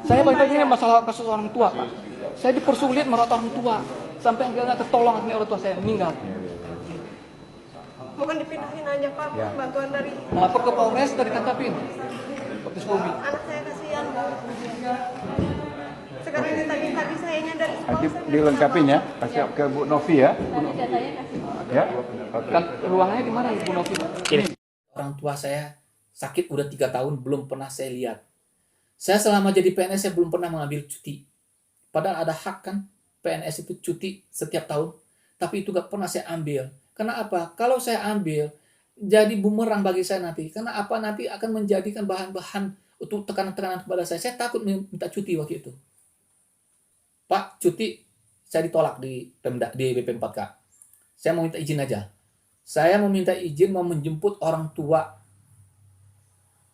Saya balik-balik ini masalah kasus orang tua, Pak. Saya dipersulit merawat orang tua. Sampai nggak ketolong akhirnya orang tua saya meninggal. Bukan dipindahin aja Pak, bantuan dari Melapor ke Polres, dari ditangkapin. Waktu Bumi. anak saya kasihan Bu. Sekarang ini tadi sayanya dari sekolah Nanti saya dilengkapin ya, kasih ke Bu Novi ya. Ya, Kan ruangannya di mana Ibu Novi? Orang tua saya sakit udah 3 tahun, belum pernah saya lihat. Saya selama jadi PNS saya belum pernah mengambil cuti. Padahal ada hak kan, PNS itu cuti setiap tahun. Tapi itu gak pernah saya ambil. Karena apa? Kalau saya ambil, jadi bumerang bagi saya nanti. Karena apa? Nanti akan menjadikan bahan-bahan untuk tekanan-tekanan kepada saya. Saya takut minta cuti waktu itu. Pak, cuti saya ditolak di Pemda, di BP4K. Saya mau minta izin aja. Saya mau minta izin mau menjemput orang tua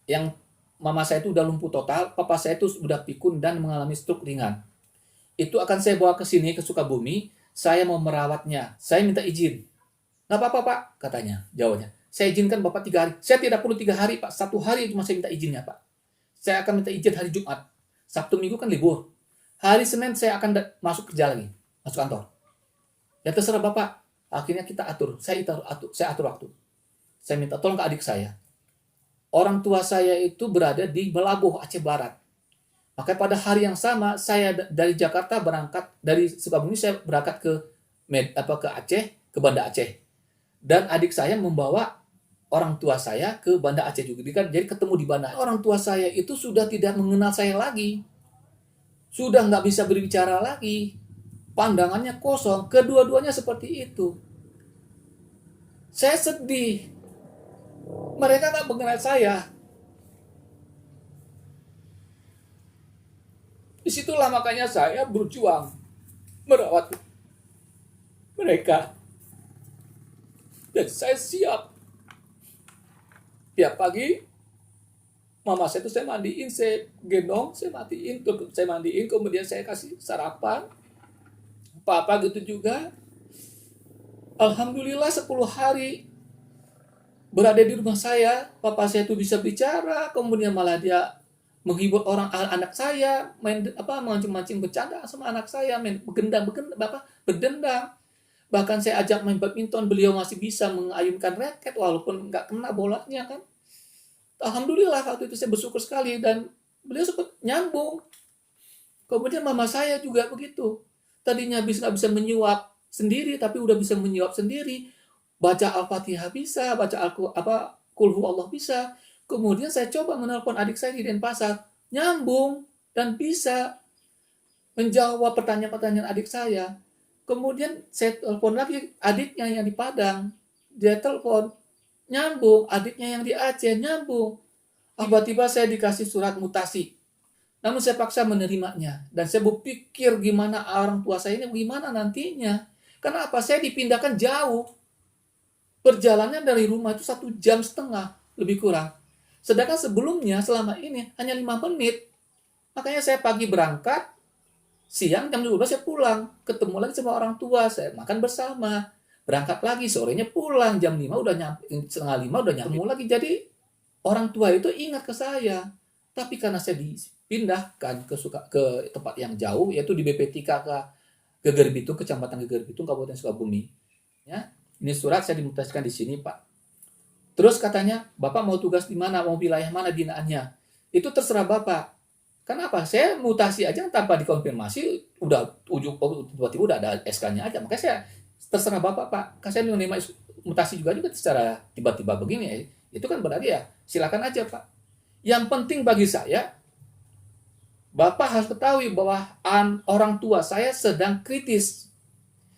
yang mama saya itu udah lumpuh total, papa saya itu sudah pikun dan mengalami stroke ringan. Itu akan saya bawa ke sini, ke Sukabumi, saya mau merawatnya. Saya minta izin. Nggak apa-apa, Pak, katanya, jawabnya. Saya izinkan Bapak 3 hari. Saya tidak perlu 3 hari, Pak. 1 hari cuma saya minta izinnya, Pak. Saya akan minta izin hari Jumat. Sabtu Minggu kan libur. Hari Senin saya akan masuk kerja lagi, masuk kantor. Ya terserah Bapak. Akhirnya kita atur. Saya atur waktu. Saya minta tolong ke adik saya. Orang tua saya itu berada di Melabuh, Aceh Barat. Maka pada hari yang sama, saya dari Jakarta berangkat, dari Sukabumi saya berangkat ke Aceh, ke Banda Aceh. Dan adik saya membawa orang tua saya ke Banda Aceh juga. Jadi ketemu di Banda Aceh. Orang tua saya itu sudah tidak mengenal saya lagi. Sudah nggak bisa berbicara lagi. Pandangannya kosong. Kedua-duanya seperti itu. Saya sedih. Mereka nggak mengenal saya. Disitulah makanya saya berjuang merawat mereka. Dan saya siap. Tiap pagi, mama saya itu saya mandiin, saya gendong, saya mandiin, kemudian saya kasih sarapan. Papa gitu juga. Alhamdulillah 10 hari berada di rumah saya, papa saya itu bisa bicara, kemudian malah dia menghibur anak saya, mancing-mancing bercanda sama anak saya, berdendang. Bahkan saya ajak main badminton, beliau masih bisa mengayunkan raket walaupun nggak kena bolanya kan. Alhamdulillah waktu itu saya bersyukur sekali dan beliau sempat nyambung. Kemudian mama saya juga begitu. Tadinya nggak bisa menyuap sendiri, tapi udah bisa menyuap sendiri. Baca Al-Fatihah bisa, Qul Huwallah bisa. Kemudian saya coba menelpon adik saya di Denpasar, nyambung dan bisa menjawab pertanyaan-pertanyaan adik saya. Kemudian saya telepon lagi adiknya yang di Padang, dia telepon, nyambung, adiknya yang di Aceh, nyambung. Tiba-tiba saya dikasih surat mutasi. Namun saya paksa menerimanya. Dan saya berpikir gimana orang tua saya ini, gimana nantinya. Karena apa? Saya dipindahkan jauh. Perjalanannya dari rumah itu 1,5 jam, lebih kurang. Sedangkan sebelumnya, selama ini, hanya 5 menit. Makanya saya pagi berangkat, siang jam 12 saya pulang. Ketemu lagi sama orang tua, saya makan bersama. Berangkat lagi, sorenya pulang. Jam 5 udah nyampe, setengah 5 udah nyampe. Ketemu lagi, jadi orang tua itu ingat ke saya. Tapi karena saya dipindahkan ke tempat yang jauh, yaitu di BP3 ke Geger Bitung, Kecamatan Geger Bitung, Kabupaten Sukabumi. Ya, ini surat saya dimutasikan di sini, Pak. Terus katanya, Bapak mau tugas di mana, mau wilayah mana binaannya. Itu terserah Bapak. Kenapa? Saya mutasi aja tanpa dikonfirmasi, udah tiba-tiba udah ada SK-nya aja. Makanya saya terserah Bapak, Pak. Kan saya menerima mutasi juga secara tiba-tiba begini. Itu kan berarti ya, silakan aja, Pak. Yang penting bagi saya, Bapak harus ketahui bahwa orang tua saya sedang kritis.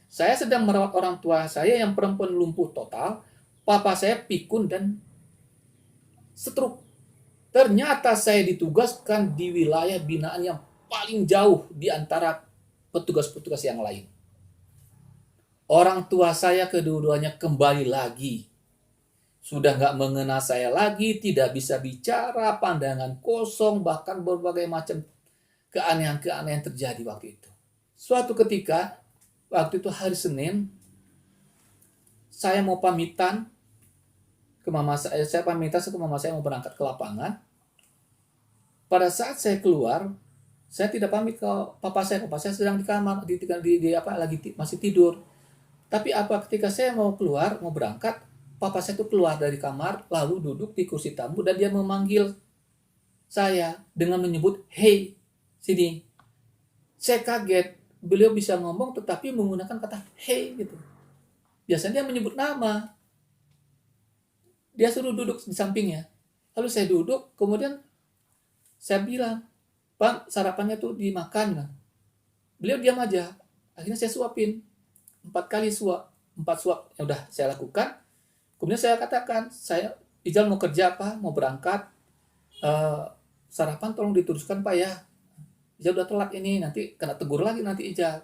Saya sedang merawat orang tua saya yang perempuan lumpuh total, papa saya pikun dan stroke. Ternyata saya ditugaskan di wilayah binaan yang paling jauh di antara petugas-petugas yang lain. Orang tua saya kedua-duanya kembali lagi. Sudah nggak mengenal saya lagi, tidak bisa bicara, pandangan kosong, bahkan berbagai macam keanehan-keanehan terjadi waktu itu. Suatu ketika, waktu itu hari Senin, saya mau pamitan ke mama saya mau berangkat ke lapangan. Pada saat saya keluar, Saya tidak pamit ke papa saya sedang di kamar, masih tidur. Tapi ketika saya mau keluar, mau berangkat, papa saya itu keluar dari kamar, lalu duduk di kursi tamu, dan dia memanggil saya dengan menyebut, "Hey, sini." Saya kaget, beliau bisa ngomong tetapi menggunakan kata "hey" gitu. Biasanya dia menyebut nama. Dia suruh duduk di sampingnya. Lalu saya duduk, kemudian saya bilang, "Pak, sarapannya tuh dimakan." Kan? Beliau diam aja. Akhirnya saya suapin. 4 suap. Ya udah saya lakukan. Kemudian saya katakan, Ijal mau kerja Pak, mau berangkat. Sarapan tolong diteruskan Pak ya. Ijal udah telat ini, nanti kena tegur lagi nanti Ijal.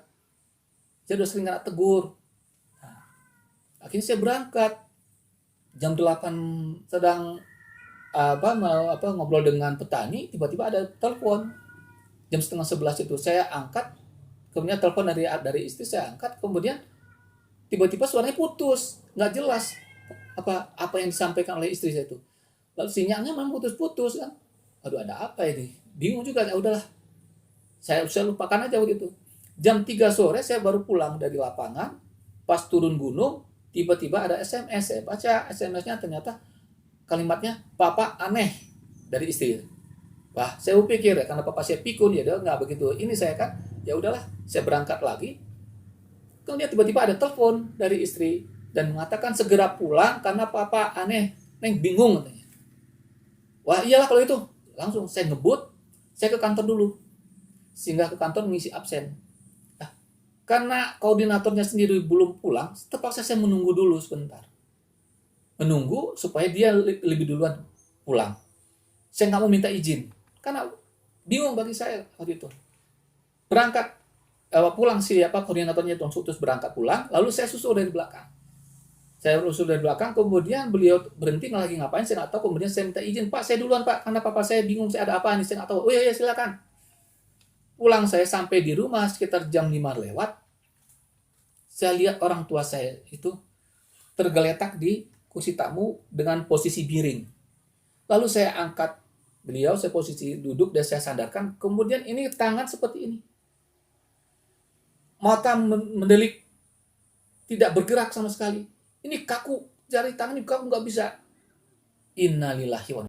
Ijal udah sering kena tegur. Nah, akhirnya saya berangkat. Jam 8 sedang ngobrol dengan petani, tiba-tiba ada telepon. Jam setengah 11 itu saya angkat, kemudian telepon dari istri, saya angkat, kemudian tiba-tiba suaranya putus, nggak jelas apa yang disampaikan oleh istri saya itu. Lalu sinyalnya memang putus-putus kan. Aduh, ada apa ini? Bingung juga. Ya udahlah, saya lupakan aja waktu itu. Jam 3 sore saya baru pulang dari lapangan. Pas turun gunung, tiba-tiba ada SMS. Saya baca SMS-nya, ternyata kalimatnya, "Papa aneh," dari istri. Wah, saya pikir ya, karena papa saya pikun, ya dia nggak begitu. Ini saya kan, ya udahlah, saya berangkat lagi. Kemudian tiba-tiba ada telepon dari istri dan mengatakan segera pulang karena papa aneh, Neng bingung katanya. Wah, iyalah kalau itu. Langsung saya ngebut, saya ke kantor dulu. Singgah ke kantor mengisi absen. Nah, karena koordinatornya sendiri belum pulang, terpaksa saya menunggu dulu sebentar. Menunggu supaya dia lebih duluan pulang. Saya nggak mau minta izin karena bingung bagi saya waktu itu. Berangkat pulang koordinatornya terus berangkat pulang, lalu saya susul dari belakang. Kemudian beliau berhenti lagi ngapain, saya nggak tahu. Kemudian saya minta izin, "Pak, saya duluan Pak, karena papa saya bingung, saya ada apa nih, saya nggak tahu." "Oh iya, silakan." Pulang saya sampai di rumah sekitar jam 5 lewat. Saya lihat orang tua saya itu tergeletak di kursi tamu dengan posisi miring. Lalu saya angkat beliau, saya posisi duduk dan saya sandarkan. Kemudian ini tangan seperti ini. Mata mendelik, tidak bergerak sama sekali. Ini kaku, jari tangan ini kaku, nggak bisa. Innalillahi wa